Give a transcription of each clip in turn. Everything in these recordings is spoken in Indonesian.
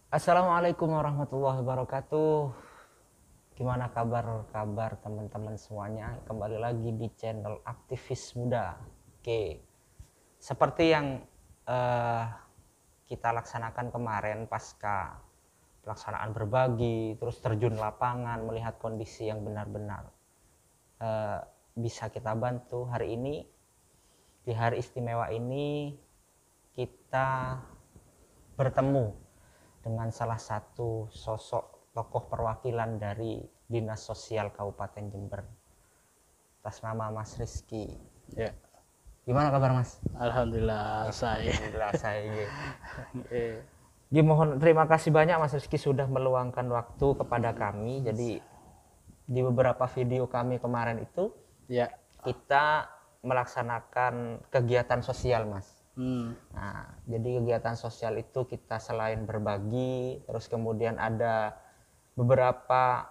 Assalamualaikum warahmatullahi wabarakatuh. Gimana kabar teman-teman semuanya? Kembali lagi di channel Aktivis Muda. Oke, seperti yang eh, kita laksanakan kemarin pasca pelaksanaan berbagi, terus terjun lapangan, melihat kondisi yang benar-benar eh, bisa kita bantu. Hari ini, di hari istimewa ini, kita bertemu dengan salah satu sosok tokoh perwakilan dari Dinas Sosial Kabupaten Jember atas nama Mas Rizky. Ya, Gimana kabar Mas? alhamdulillah saya. Alhamdulillah saya. Eh, Mohon terima kasih banyak Mas Rizky sudah meluangkan waktu kepada kami. Jadi di beberapa video kami kemarin itu Ya, kita melaksanakan kegiatan sosial Mas. hmm, Nah, jadi kegiatan sosial itu kita selain berbagi, terus kemudian ada beberapa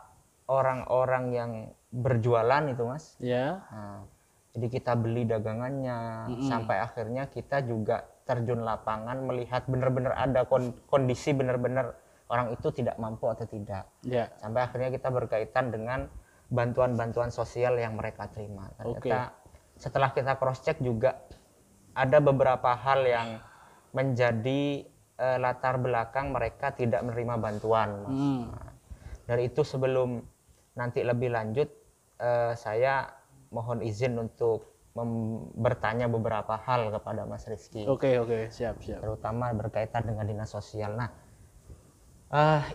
orang-orang yang berjualan itu Mas. ya, Nah, jadi kita beli dagangannya, sampai akhirnya kita juga terjun lapangan melihat benar-benar ada kondisi benar-benar orang itu tidak mampu atau tidak. ya, Sampai akhirnya kita berkaitan dengan bantuan-bantuan sosial yang mereka terima. Ternyata setelah kita cross check juga ada beberapa hal yang menjadi latar belakang mereka tidak menerima bantuan, Mas. Nah, dari itu sebelum nanti lebih lanjut, saya mohon izin untuk bertanya beberapa hal kepada Mas Rizky, oke, siap, siap. terutama berkaitan dengan dinas sosial. Nah,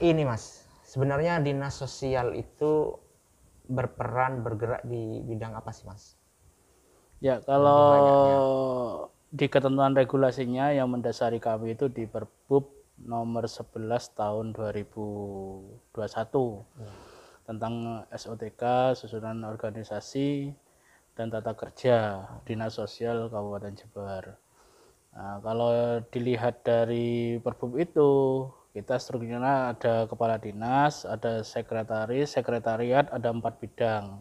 ini Mas, sebenarnya dinas sosial itu bergerak di bidang apa sih Mas? Ya, kalau di ketentuan regulasinya yang mendasari kami itu di Perbup nomor 11 tahun 2021 tentang SOTK, susunan organisasi dan tata kerja Dinas Sosial Kabupaten Jember. Nah, kalau dilihat dari Perbup itu, kita strukturnya ada kepala dinas, ada sekretaris, sekretariat, ada 4 bidang.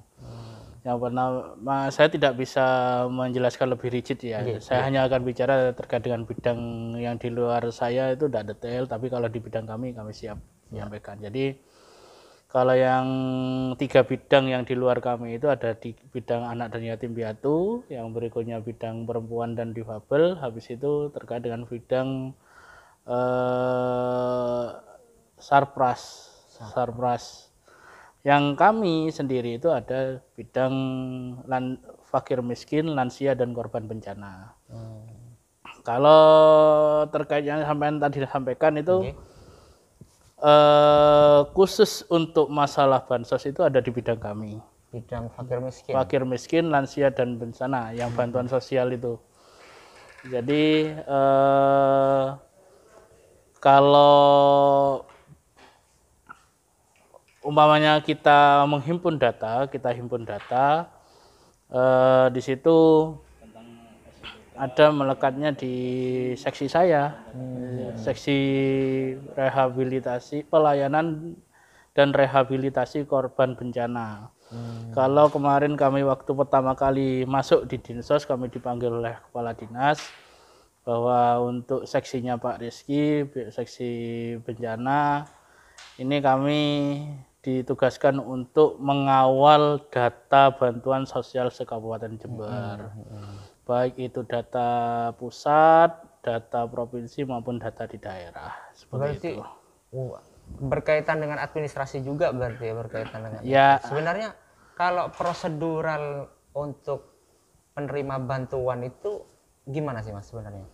Yang pertama, saya tidak bisa menjelaskan lebih rigid ya. Saya hanya akan bicara terkait dengan bidang yang di luar saya itu tidak detail, tapi kalau di bidang kami siap menyampaikan. Jadi kalau yang 3 bidang yang di luar kami itu ada di bidang anak dan yatim piatu, yang berikutnya bidang perempuan dan difabel, habis itu terkait dengan bidang sarpras. Yang kami sendiri itu ada bidang fakir miskin, lansia dan korban bencana. Kalau terkait yang tadi disampaikan itu khusus untuk masalah bansos itu ada di bidang kami. Bidang fakir miskin. Fakir miskin, lansia dan bencana yang bantuan sosial itu. Jadi kalau umpamanya kita menghimpun data, di situ ada melekatnya di seksi saya, seksi rehabilitasi, pelayanan dan rehabilitasi korban bencana. Kalau kemarin kami waktu pertama kali masuk di Dinsos, kami dipanggil oleh kepala dinas bahwa untuk seksinya Pak Rizky, seksi bencana, ini kami ditugaskan untuk mengawal data bantuan sosial se-Kabupaten Jember. Baik itu data pusat, data provinsi maupun data di daerah. Seperti Berarti itu. Berkaitan dengan administrasi juga berarti ya, berkaitan dengan Ya. itu. Sebenarnya kalau prosedural untuk penerima bantuan itu gimana sih Mas sebenarnya?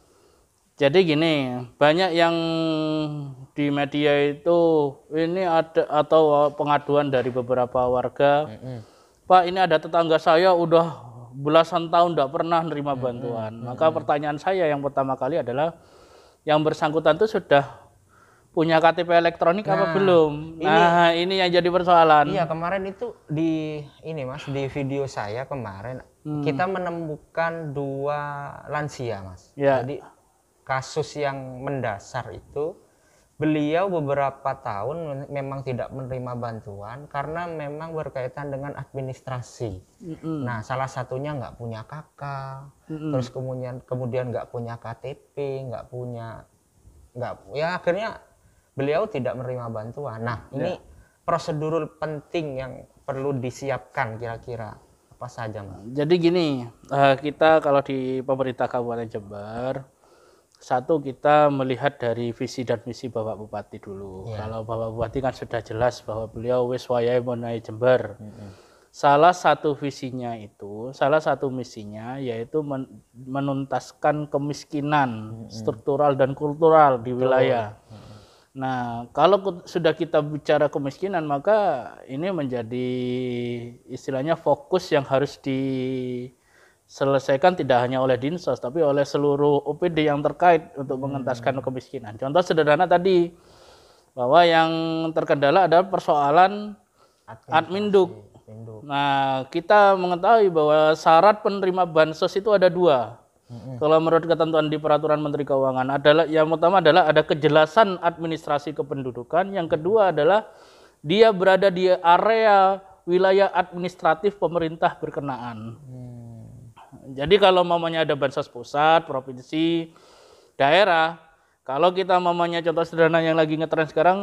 Jadi gini, banyak yang di media itu ini ada atau pengaduan dari beberapa warga, Pak ini ada tetangga saya udah belasan tahun tidak pernah nerima bantuan. Maka pertanyaan saya yang pertama kali adalah yang bersangkutan itu sudah punya KTP elektronik apa belum? Nah ini yang jadi persoalan. Iya kemarin itu di ini Mas di video saya kemarin kita menemukan 2 lansia Mas. Ya. Jadi kasus yang mendasar itu beliau beberapa tahun memang tidak menerima bantuan karena memang berkaitan dengan administrasi. Nah salah satunya nggak punya kakak, terus kemudian nggak punya KTP, nggak ya akhirnya beliau tidak menerima bantuan. Nah, ini prosedur penting yang perlu disiapkan kira-kira apa saja, Mas? Jadi gini, kita kalau di pemerintah Kabupaten Jember, satu kita melihat dari visi dan misi Bapak Bupati dulu. Kalau Bapak Bupati kan sudah jelas bahwa beliau wis wayahe menawi Jember. Salah satu visinya itu, salah satu misinya yaitu menuntaskan kemiskinan struktural dan kultural di wilayah. Nah, kalau sudah kita bicara kemiskinan, maka ini menjadi istilahnya fokus yang harus diselesaikan tidak hanya oleh Dinsos, tapi oleh seluruh OPD yang terkait untuk mengentaskan kemiskinan. Contoh sederhana tadi, bahwa yang terkendala adalah persoalan Adminduk. Nah, kita mengetahui bahwa syarat penerima bansos itu ada dua. Kalau menurut ketentuan di Peraturan Menteri Keuangan adalah yang pertama adalah ada kejelasan administrasi kependudukan, yang kedua adalah dia berada di area wilayah administratif pemerintah berkenaan. Jadi kalau mamanya ada bansos pusat, provinsi, daerah, kalau kita mamanya contoh sederhana yang lagi ngetren sekarang,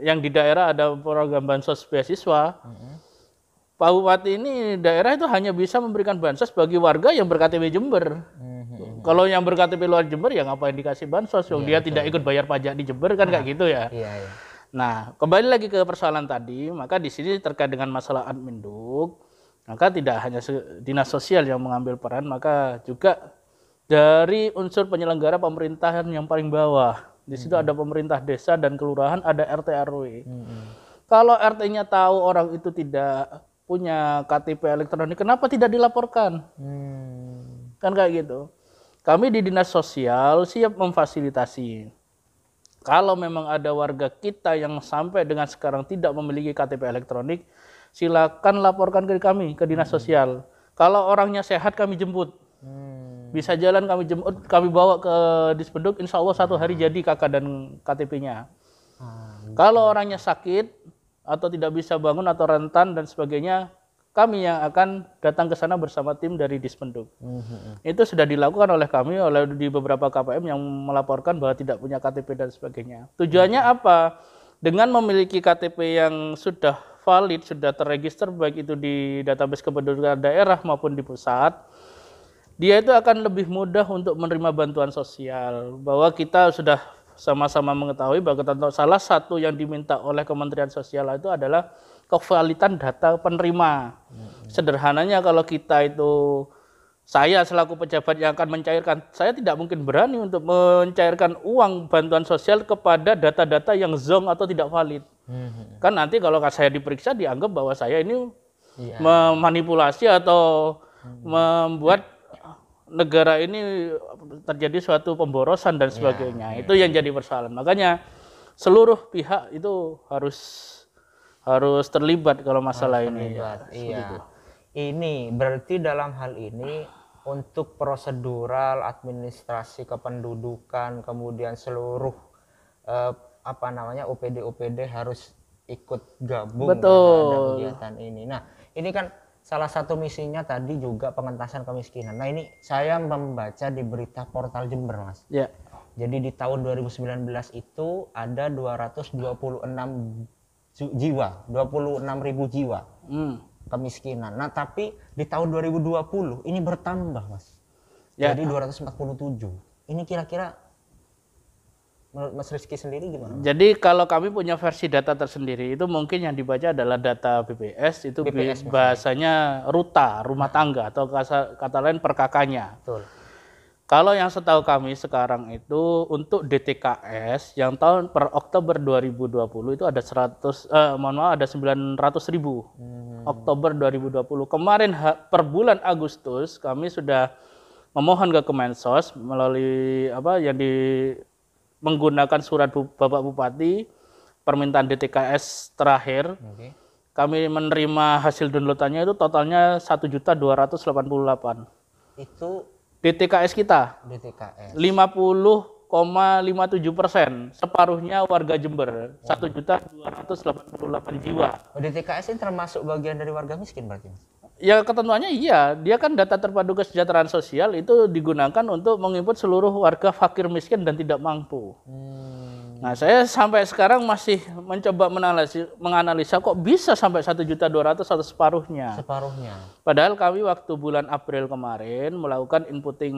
yang di daerah ada program bansos beasiswa. Pak Bupati ini daerah itu hanya bisa memberikan bansos bagi warga yang berKTP Jember. Kalau yang berKTP luar Jember ya ngapain dikasih bansos? Dia tidak ikut bayar pajak di Jember kan kayak gitu ya. Nah, kembali lagi ke persoalan tadi, maka di sini terkait dengan masalah Adminduk, maka tidak hanya dinas sosial yang mengambil peran, maka juga dari unsur penyelenggara pemerintahan yang paling bawah. Di situ ada pemerintah desa dan kelurahan, ada RT RW. Kalau RT-nya tahu orang itu tidak punya KTP elektronik, kenapa tidak dilaporkan? Kan kayak gitu. Kami di dinas sosial siap memfasilitasi. Kalau memang ada warga kita yang sampai dengan sekarang tidak memiliki KTP elektronik, silakan laporkan ke kami, ke dinas sosial. Kalau orangnya sehat kami jemput. Bisa jalan kami jemput, kami bawa ke Dispenduk, insya Allah 1 hari jadi KK dan KTP-nya. Kalau orangnya sakit, atau tidak bisa bangun atau rentan dan sebagainya, kami yang akan datang ke sana bersama tim dari Dispenduk. Itu sudah dilakukan oleh kami, oleh di beberapa KPM yang melaporkan bahwa tidak punya KTP dan sebagainya. Tujuannya apa? Dengan memiliki KTP yang sudah valid, sudah terregister baik itu di database kependudukan daerah maupun di pusat, dia itu akan lebih mudah untuk menerima bantuan sosial. Bahwa kita sudah sama-sama mengetahui bahwa salah satu yang diminta oleh Kementerian Sosial itu adalah kevalitan data penerima. Sederhananya kalau kita itu, saya selaku pejabat yang akan mencairkan, saya tidak mungkin berani untuk mencairkan uang bantuan sosial kepada data-data yang zonk atau tidak valid. Kan nanti kalau saya diperiksa dianggap bahwa saya ini memanipulasi atau membuat negara ini terjadi suatu pemborosan dan sebagainya. Itu yang jadi persoalan. Makanya seluruh pihak itu harus terlibat kalau masalah ini. Ini berarti dalam hal ini untuk prosedural, administrasi kependudukan, kemudian seluruh OPD harus ikut gabung dalam kegiatan ini. Nah, ini kan salah satu misinya tadi juga pengentasan kemiskinan. Nah, ini saya membaca di berita portal Jember, Mas. Jadi di tahun 2019 itu ada 26.000 jiwa kemiskinan. Nah, tapi di tahun 2020 ini bertambah, Mas. Jadi 247. Ini kira-kira menurut Mas Rizky sendiri gimana? Jadi kalau kami punya versi data tersendiri, itu mungkin yang dibaca adalah data BPS, itu bahasanya ruta, rumah tangga, atau kata lain per KK-nya. Kalau yang setahu kami sekarang itu untuk DTKS yang tahun per Oktober 2020 itu ada 900.000 Oktober 2020. Kemarin per bulan Agustus kami sudah memohon ke Kemensos melalui menggunakan surat Bapak Bupati permintaan DTKS terakhir. Kami menerima hasil downloadannya itu totalnya 1.288. Itu DTKS kita. 50,57%, separuhnya warga Jember, 1.288 jiwa. DTKS ini termasuk bagian dari warga miskin berarti, Mas? Ya ketentuannya iya, dia kan data terpadu kesejahteraan sosial itu digunakan untuk menginput seluruh warga fakir miskin dan tidak mampu. Nah, saya sampai sekarang masih mencoba menganalisa kok bisa sampai 1.200.000 atau separuhnya. Separuhnya. Padahal kami waktu bulan April kemarin melakukan inputting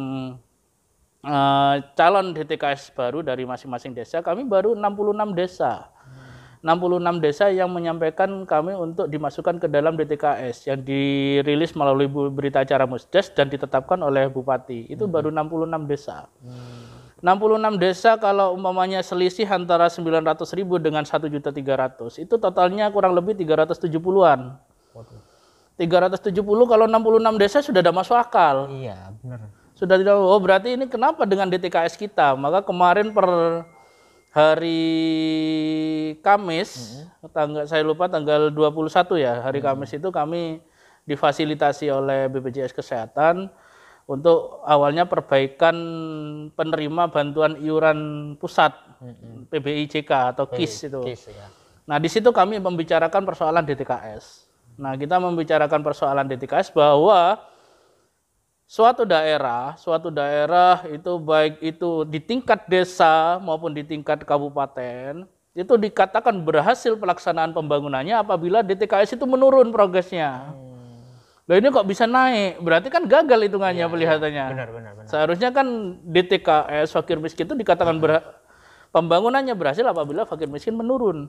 calon DTKS baru dari masing-masing desa, kami baru 66 desa. 66 desa yang menyampaikan kami untuk dimasukkan ke dalam DTKS yang dirilis melalui berita acara Musdes dan ditetapkan oleh Bupati. Itu baru 66 desa. 66 desa kalau umpamanya selisih antara 900.000 dengan 1.300.000 itu totalnya kurang lebih 370-an. 370 kalau 66 desa sudah ada masuk akal. Iya, benar. Sudah tidak, oh berarti ini kenapa dengan DTKS kita? Maka kemarin per hari Kamis, saya lupa tanggal 21 ya, hari Kamis itu kami difasilitasi oleh BPJS Kesehatan untuk awalnya perbaikan penerima bantuan iuran pusat PBIJK atau KIS itu. Ya. Nah di situ kami membicarakan persoalan DTKS. Nah kita membicarakan persoalan DTKS bahwa suatu daerah itu baik itu di tingkat desa maupun di tingkat kabupaten itu dikatakan berhasil pelaksanaan pembangunannya apabila DTKS itu menurun progresnya. Nah ini kok bisa naik? Berarti kan gagal hitungannya pelihatannya. Benar. Seharusnya kan DTKS fakir miskin itu dikatakan pembangunannya berhasil apabila fakir miskin menurun.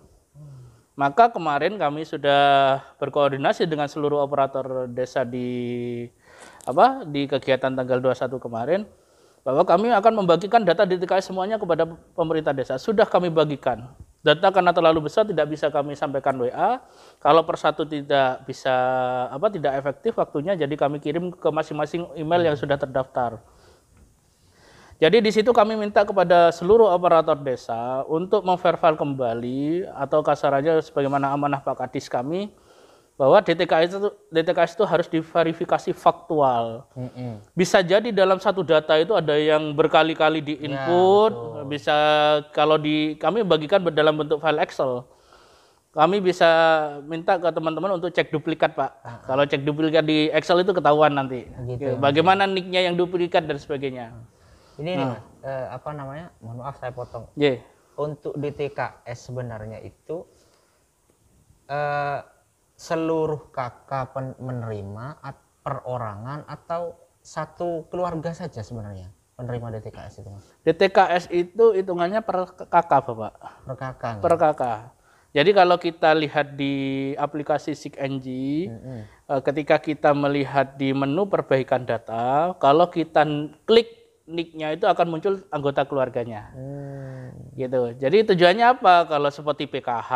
Maka kemarin kami sudah berkoordinasi dengan seluruh operator desa di kegiatan tanggal 21 kemarin bahwa kami akan membagikan data DTKS semuanya kepada pemerintah desa. Sudah kami bagikan. Data karena terlalu besar tidak bisa kami sampaikan WA. Kalau persatu tidak bisa tidak efektif waktunya, jadi kami kirim ke masing-masing email yang sudah terdaftar. Jadi di situ kami minta kepada seluruh operator desa untuk memverify kembali atau kasarannya sebagaimana amanah Pak Kadis kami bahwa DTKS itu harus diverifikasi faktual. Bisa jadi dalam satu data itu ada yang berkali-kali di-input, bisa kami bagikan dalam bentuk file Excel. Kami bisa minta ke teman-teman untuk cek duplikat, Pak. Kalau cek duplikat di Excel itu ketahuan nanti. Gitu, bagaimana nick-nya yang duplikat dan sebagainya. Ini mohon maaf saya potong. Untuk DTKS sebenarnya itu seluruh kakak menerima perorangan atau satu keluarga saja sebenarnya penerima DTKS itu, Mas? DTKS itu hitungannya per kakak, Bapak. Per kakak. Jadi kalau kita lihat di aplikasi SIGNG, ketika kita melihat di menu perbaikan data, kalau kita klik nick-nya itu akan muncul anggota keluarganya. Gitu. Jadi tujuannya apa? Kalau seperti PKH,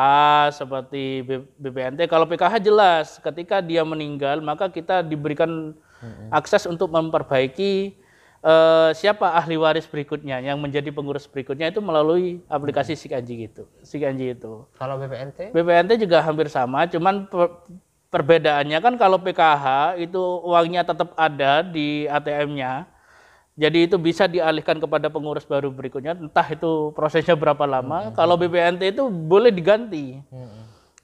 seperti BPNT, kalau PKH jelas ketika dia meninggal maka kita diberikan akses untuk memperbaiki siapa ahli waris berikutnya yang menjadi pengurus berikutnya itu melalui aplikasi SIGNG gitu. SIGNG itu. Kalau BPNT? BPNT juga hampir sama, cuman perbedaannya kan kalau PKH itu uangnya tetap ada di ATM-nya. Jadi itu bisa dialihkan kepada pengurus baru berikutnya, entah itu prosesnya berapa lama. Kalau BPNT itu boleh diganti.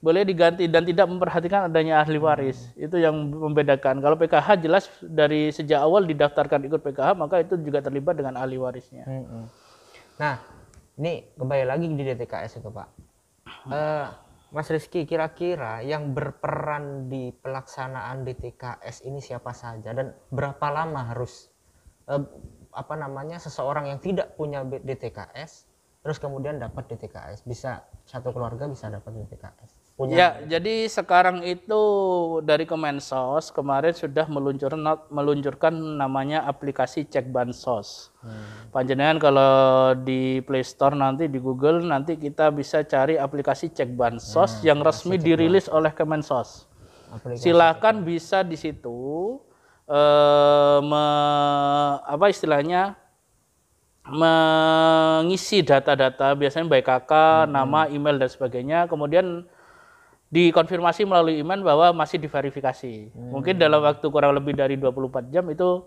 Boleh diganti dan tidak memperhatikan adanya ahli waris. Itu yang membedakan. Kalau PKH jelas dari sejak awal didaftarkan ikut PKH, maka itu juga terlibat dengan ahli warisnya. Nah, ini kembali lagi di DTKS itu, Pak. Mas Rizky, kira-kira yang berperan di pelaksanaan DTKS ini siapa saja dan berapa lama harus seseorang yang tidak punya DTKS terus kemudian dapat DTKS, bisa satu keluarga bisa dapat DTKS punya. Jadi sekarang itu dari Kemensos kemarin sudah meluncurkan namanya aplikasi Cek Bansos. Panjenengan kalau di Play Store nanti di Google nanti kita bisa cari aplikasi Cek Bansos yang resmi dirilis oleh Kemensos. Silakan bisa di situ mengisi data-data biasanya baik KK, nama, email dan sebagainya, kemudian dikonfirmasi melalui email bahwa masih diverifikasi. Mungkin dalam waktu kurang lebih dari 24 jam itu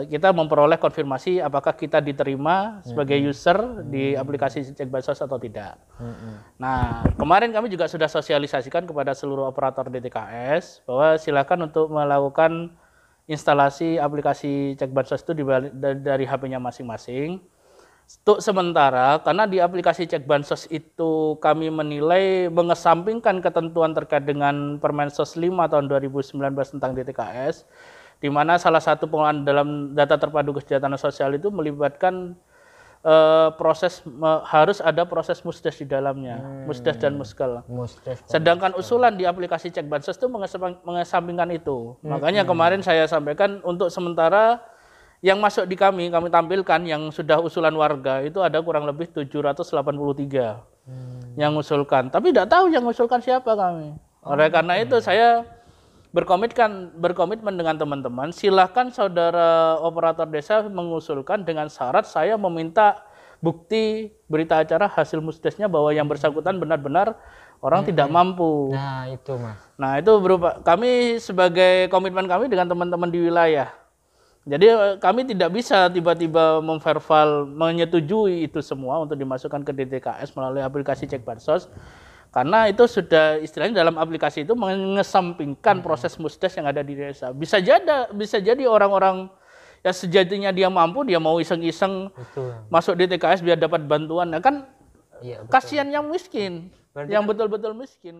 kita memperoleh konfirmasi apakah kita diterima sebagai user di aplikasi Cek Bansos atau tidak. Nah, kemarin kami juga sudah sosialisasikan kepada seluruh operator DTKS bahwa silakan untuk melakukan instalasi aplikasi Cek Bansos itu dari HP-nya masing-masing. Untuk sementara, karena di aplikasi Cek Bansos itu kami menilai mengesampingkan ketentuan terkait dengan Permensos 5 tahun 2019 tentang DTKS, di mana salah satu pengelolaan dalam data terpadu kesejahteraan sosial itu melibatkan harus ada proses musdes di dalamnya, musdes dan muskel. Sedangkan usulan di aplikasi Cek Bansos itu mengesampingkan itu. Makanya kemarin saya sampaikan untuk sementara yang masuk di kami tampilkan yang sudah usulan warga itu ada kurang lebih 783 yang usulkan. Tapi tidak tahu yang usulkan siapa kami. Oleh karena itu saya berkomitmen dengan teman-teman, silahkan saudara operator desa mengusulkan dengan syarat saya meminta bukti berita acara hasil musdesnya bahwa yang bersangkutan benar-benar orang tidak mampu. Nah itu Mas. Nah itu berupa kami sebagai komitmen kami dengan teman-teman di wilayah. Jadi kami tidak bisa tiba-tiba memverbal menyetujui itu semua untuk dimasukkan ke DTKS melalui aplikasi Cek Bansos. Karena itu sudah istilahnya dalam aplikasi itu mengesampingkan proses musdes yang ada di desa. Bisa jadi orang-orang yang sejatinya dia mampu, dia mau iseng-iseng masuk DTKS biar dapat bantuan. Nah kan kasihan yang miskin, yang betul-betul miskin.